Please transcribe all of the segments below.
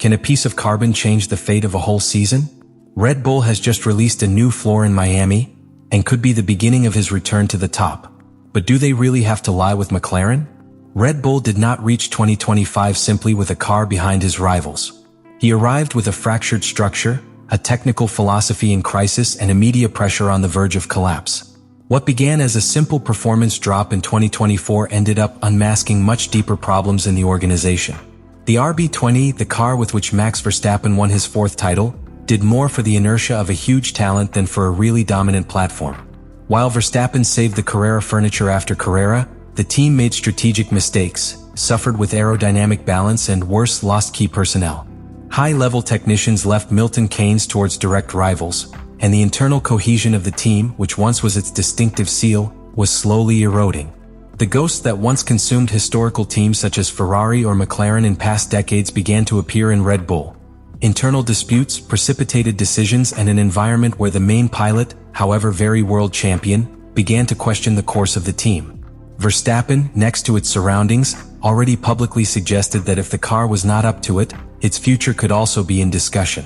Can a piece of carbon change the fate of a whole season? Red Bull has just released a new floor in Miami, and could be the beginning of his return to the top. But do they really have to lie with McLaren? Red Bull did not reach 2025 simply with a car behind his rivals. He arrived with a fractured structure, a technical philosophy in crisis, and a media pressure on the verge of collapse. What began as a simple performance drop in 2024 ended up unmasking much deeper problems in the organization. The RB20, the car with which Max Verstappen won his fourth title, did more for the inertia of a huge talent than for a really dominant platform. While Verstappen saved the Carrera furniture after Carrera, the team made strategic mistakes, suffered with aerodynamic balance, and worse, lost key personnel. High-level technicians left Milton Keynes towards direct rivals, and the internal cohesion of the team, which once was its distinctive seal, was slowly eroding. The ghosts that once consumed historical teams such as Ferrari or McLaren in past decades began to appear in Red Bull. Internal disputes, precipitated decisions, and an environment where the main pilot, however very world champion, began to question the course of the team. Verstappen, next to its surroundings, already publicly suggested that if the car was not up to it, its future could also be in discussion.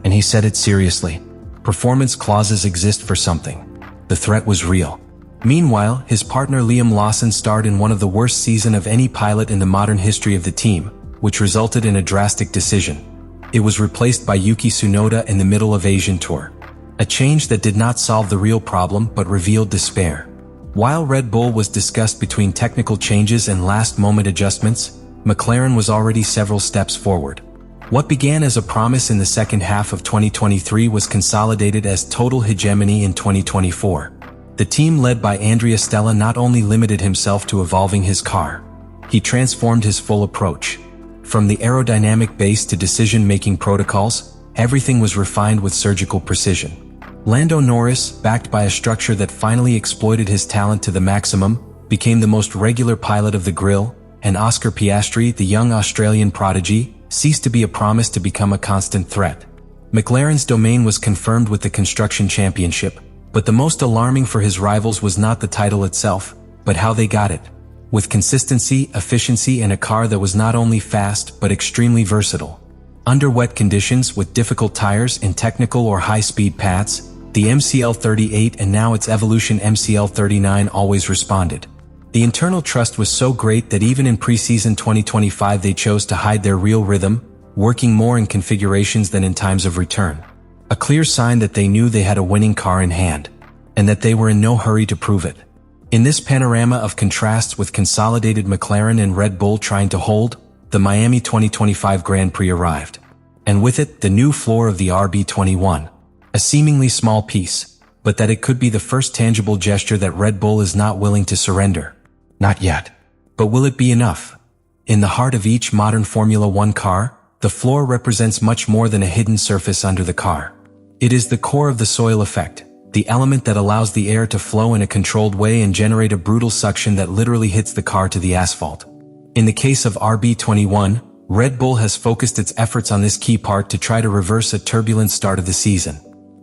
And he said it seriously. Performance clauses exist for something. The threat was real. Meanwhile, his partner Liam Lawson starred in one of the worst seasons of any pilot in the modern history of the team, which resulted in a drastic decision. It was replaced by Yuki Tsunoda in the middle of Asian Tour. A change that did not solve the real problem but revealed despair. While Red Bull was discussed between technical changes and last-moment adjustments, McLaren was already several steps forward. What began as a promise in the second half of 2023 was consolidated as total hegemony in 2024. The team led by Andrea Stella not only limited himself to evolving his car, he transformed his full approach. From the aerodynamic base to decision-making protocols, everything was refined with surgical precision. Lando Norris, backed by a structure that finally exploited his talent to the maximum, became the most regular pilot of the grill, and Oscar Piastri, the young Australian prodigy, ceased to be a promise to become a constant threat. McLaren's domain was confirmed with the Construction Championship, but the most alarming for his rivals was not the title itself, but how they got it. With consistency, efficiency, and a car that was not only fast but extremely versatile. Under wet conditions, with difficult tires in technical or high-speed paths, the MCL38 and now its evolution MCL39 always responded. The internal trust was so great that even in preseason 2025 they chose to hide their real rhythm, working more in configurations than in times of return. A clear sign that they knew they had a winning car in hand, and that they were in no hurry to prove it. In this panorama of contrasts with consolidated McLaren and Red Bull trying to hold, the Miami 2025 Grand Prix arrived. And with it, the new floor of the RB21. A seemingly small piece, but that it could be the first tangible gesture that Red Bull is not willing to surrender. Not yet. But will it be enough? In the heart of each modern Formula One car, the floor represents much more than a hidden surface under the car. It is the core of the soil effect, the element that allows the air to flow in a controlled way and generate a brutal suction that literally hits the car to the asphalt. In the case of RB21, Red Bull has focused its efforts on this key part to try to reverse a turbulent start of the season.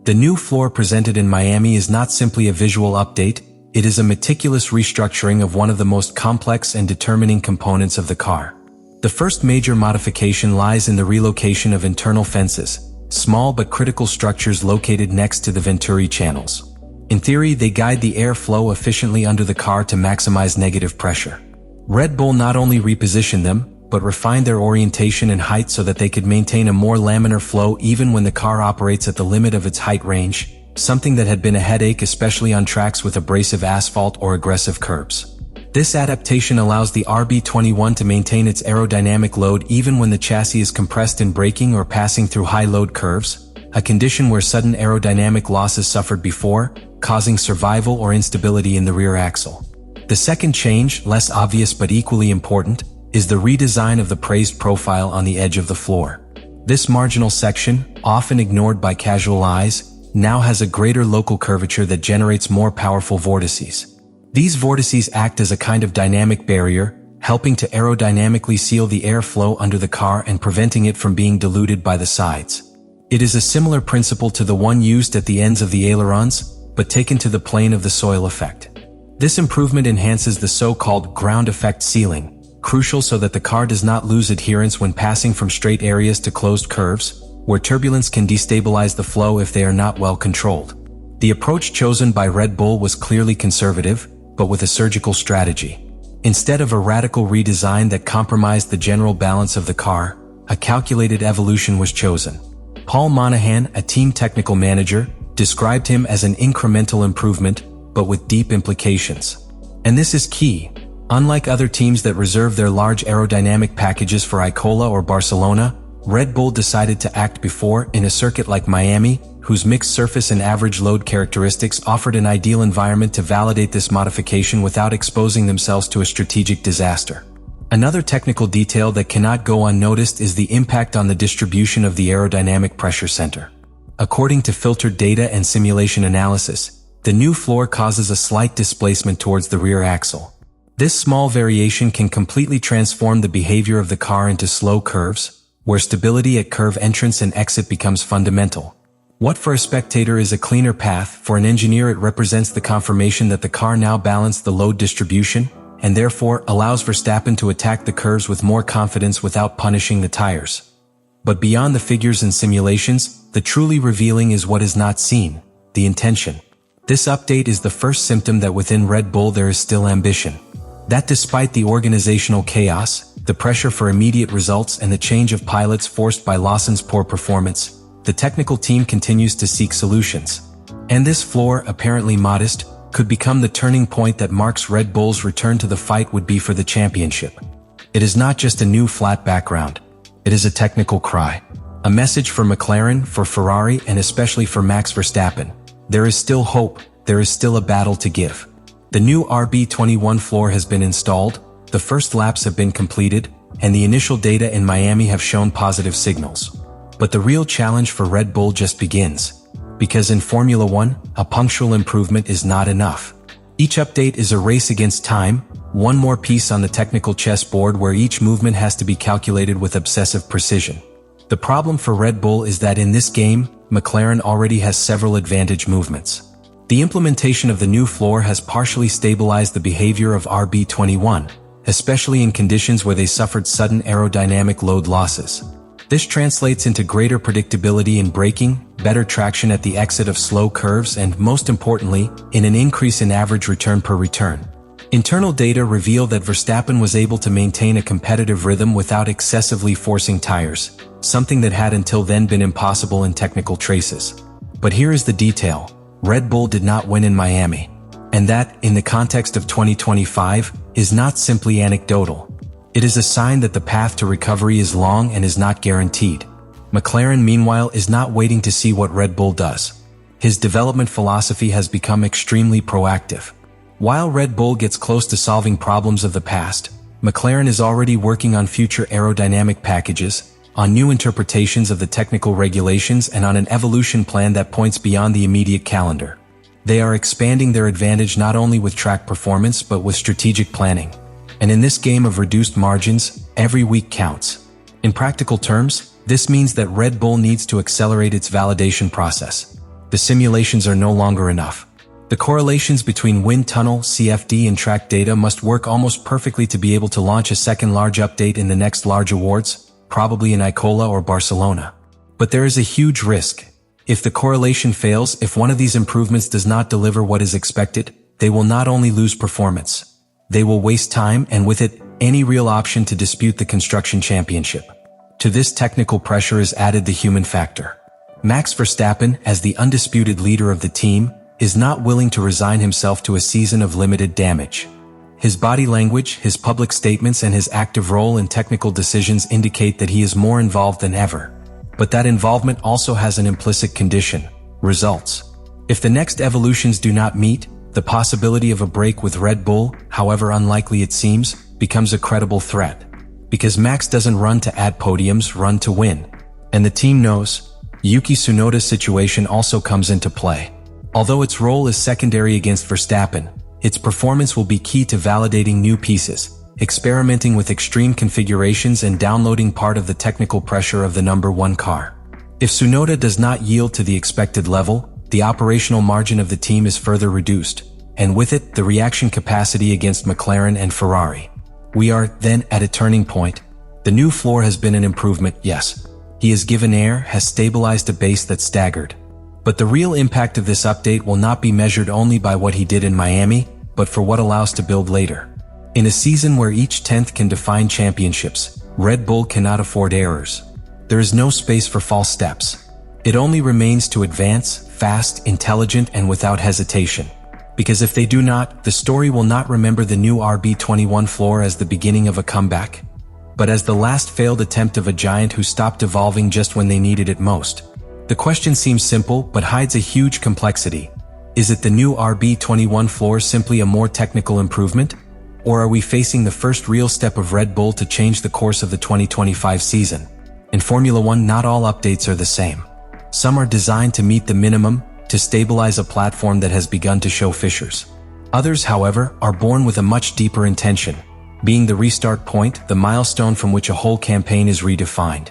The new floor presented in Miami is not simply a visual update, it is a meticulous restructuring of one of the most complex and determining components of the car. The first major modification lies in the relocation of internal fences, small but critical structures located next to the Venturi channels. In theory, they guide the air flow efficiently under the car to maximize negative pressure. Red Bull not only repositioned them, but refined their orientation and height so that they could maintain a more laminar flow even when the car operates at the limit of its height range, something that had been a headache especially on tracks with abrasive asphalt or aggressive curbs. This adaptation allows the RB21 to maintain its aerodynamic load even when the chassis is compressed in braking or passing through high-load curves, a condition where sudden aerodynamic losses suffered before, causing survival or instability in the rear axle. The second change, less obvious but equally important, is the redesign of the praised profile on the edge of the floor. This marginal section, often ignored by casual eyes, now has a greater local curvature that generates more powerful vortices. These vortices act as a kind of dynamic barrier, helping to aerodynamically seal the airflow under the car and preventing it from being diluted by the sides. It is a similar principle to the one used at the ends of the ailerons, but taken to the plane of the soil effect. This improvement enhances the so-called ground effect sealing, crucial so that the car does not lose adherence when passing from straight areas to closed curves, where turbulence can destabilize the flow if they are not well controlled. The approach chosen by Red Bull was clearly conservative, but with a surgical strategy. Instead of a radical redesign that compromised the general balance of the car, a calculated evolution was chosen. Paul Monahan, a team technical manager, described him as an incremental improvement, but with deep implications. And this is key. Unlike other teams that reserve their large aerodynamic packages for Imola or Barcelona, Red Bull decided to act before in a circuit like Miami, whose mixed surface and average load characteristics offered an ideal environment to validate this modification without exposing themselves to a strategic disaster. Another technical detail that cannot go unnoticed is the impact on the distribution of the aerodynamic pressure center. According to filtered data and simulation analysis, the new floor causes a slight displacement towards the rear axle. This small variation can completely transform the behavior of the car into slow curves, where stability at curve entrance and exit becomes fundamental. What for a spectator is a cleaner path, for an engineer it represents the confirmation that the car now balanced the load distribution, and therefore allows Verstappen to attack the curves with more confidence without punishing the tires. But beyond the figures and simulations, the truly revealing is what is not seen, the intention. This update is the first symptom that within Red Bull there is still ambition. That despite the organizational chaos, the pressure for immediate results and the change of pilots forced by Lawson's poor performance, the technical team continues to seek solutions. And this floor, apparently modest, could become the turning point that marks Red Bull's return to the fight would be for the championship. It is not just a new flat background. It is a technical cry. A message for McLaren, for Ferrari, and especially for Max Verstappen. There is still hope. There is still a battle to give. The new RB21 floor has been installed, the first laps have been completed, and the initial data in Miami have shown positive signals. But the real challenge for Red Bull just begins. Because in Formula One, a punctual improvement is not enough. Each update is a race against time, one more piece on the technical chessboard where each movement has to be calculated with obsessive precision. The problem for Red Bull is that in this game, McLaren already has several advantage movements. The implementation of the new floor has partially stabilized the behavior of RB21, especially in conditions where they suffered sudden aerodynamic load losses. This translates into greater predictability in braking, better traction at the exit of slow curves, and most importantly, in an increase in average return per return. Internal data reveal that Verstappen was able to maintain a competitive rhythm without excessively forcing tires, something that had until then been impossible in technical traces. But here is the detail. Red Bull did not win in Miami. And that, in the context of 2025, is not simply anecdotal. It is a sign that the path to recovery is long and is not guaranteed. McLaren, meanwhile, is not waiting to see what Red Bull does. His development philosophy has become extremely proactive. While Red Bull gets close to solving problems of the past, McLaren is already working on future aerodynamic packages, on new interpretations of the technical regulations, and on an evolution plan that points beyond the immediate calendar. They are expanding their advantage not only with track performance but with strategic planning. And in this game of reduced margins, every week counts. In practical terms, this means that Red Bull needs to accelerate its validation process. The simulations are no longer enough. The correlations between wind tunnel, CFD, and track data must work almost perfectly to be able to launch a second large update in the next large awards, probably in Imola or Barcelona. But there is a huge risk. If the correlation fails, if one of these improvements does not deliver what is expected, they will not only lose performance. They will waste time, and with it, any real option to dispute the construction championship. To this technical pressure is added the human factor. Max Verstappen, as the undisputed leader of the team, is not willing to resign himself to a season of limited damage. His body language, his public statements, and his active role in technical decisions indicate that he is more involved than ever. But that involvement also has an implicit condition: results. If the next evolutions do not meet, the possibility of a break with Red Bull, however unlikely it seems, becomes a credible threat. Because Max doesn't run to add podiums, run to win. And the team knows. Yuki Tsunoda's situation also comes into play. Although its role is secondary against Verstappen, its performance will be key to validating new pieces, experimenting with extreme configurations, and downloading part of the technical pressure of the number one car. If Tsunoda does not yield to the expected level, the operational margin of the team is further reduced, and with it, the reaction capacity against McLaren and Ferrari. We are, then, at a turning point. The new floor has been an improvement, yes. He has given air, has stabilized a base that staggered. But the real impact of this update will not be measured only by what he did in Miami, but for what allows to build later. In a season where each tenth can define championships, Red Bull cannot afford errors. There is no space for false steps. It only remains to advance, fast, intelligent, and without hesitation. Because if they do not, the story will not remember the new RB21 floor as the beginning of a comeback, but as the last failed attempt of a giant who stopped evolving just when they needed it most. The question seems simple, but hides a huge complexity. Is it the new RB21 floor simply a more technical improvement? Or are we facing the first real step of Red Bull to change the course of the 2025 season? In Formula One, not all updates are the same. Some are designed to meet the minimum, to stabilize a platform that has begun to show fissures. Others, however, are born with a much deeper intention, being the restart point, the milestone from which a whole campaign is redefined.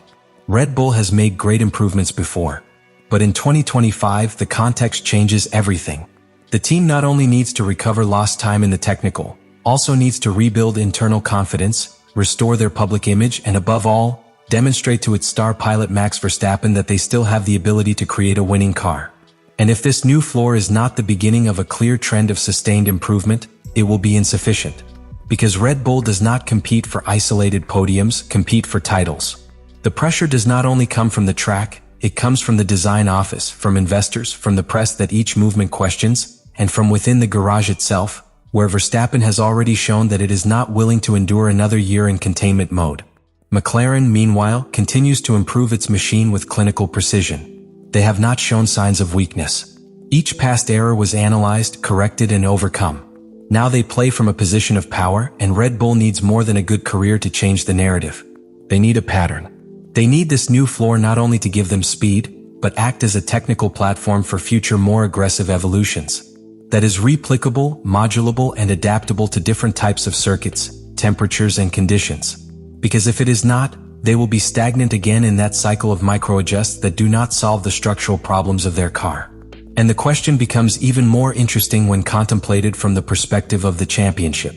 Red Bull has made great improvements before, but in 2025 the context changes everything. The team not only needs to recover lost time in the technical, also needs to rebuild internal confidence, restore their public image, and above all, demonstrate to its star pilot Max Verstappen that they still have the ability to create a winning car. And if this new floor is not the beginning of a clear trend of sustained improvement, it will be insufficient. Because Red Bull does not compete for isolated podiums, compete for titles. The pressure does not only come from the track, it comes from the design office, from investors, from the press that each movement questions, and from within the garage itself, where Verstappen has already shown that it is not willing to endure another year in containment mode. McLaren, meanwhile, continues to improve its machine with clinical precision. They have not shown signs of weakness. Each past error was analyzed, corrected, and overcome. Now they play from a position of power, and Red Bull needs more than a good career to change the narrative. They need a pattern. They need this new floor not only to give them speed, but act as a technical platform for future more aggressive evolutions. That is replicable, modulable, and adaptable to different types of circuits, temperatures, and conditions. Because if it is not, they will be stagnant again in that cycle of micro-adjusts that do not solve the structural problems of their car. And the question becomes even more interesting when contemplated from the perspective of the championship.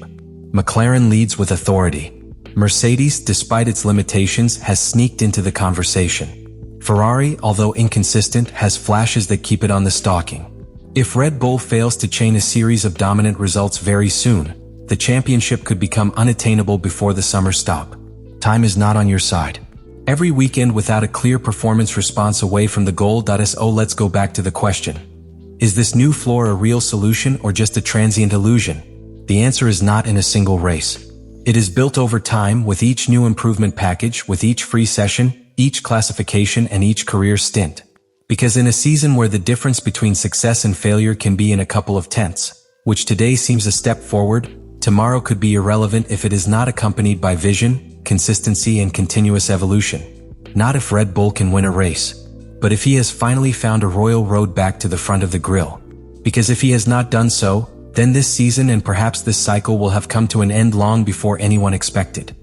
McLaren leads with authority. Mercedes, despite its limitations, has sneaked into the conversation. Ferrari, although inconsistent, has flashes that keep it on the stalking. If Red Bull fails to chain a series of dominant results very soon, the championship could become unattainable before the summer stop. Time is not on your side. Every weekend without a clear performance response away from the goal. So let's go back to the question. Is this new floor a real solution or just a transient illusion? The answer is not in a single race. It is built over time with each new improvement package, with each free session, each classification, and each career stint. Because in a season where the difference between success and failure can be in a couple of tenths, which today seems a step forward, tomorrow could be irrelevant if it is not accompanied by vision, consistency, and continuous evolution. Not if Red Bull can win a race, but if he has finally found a royal road back to the front of the grill. Because if he has not done so, then this season and perhaps this cycle will have come to an end long before anyone expected.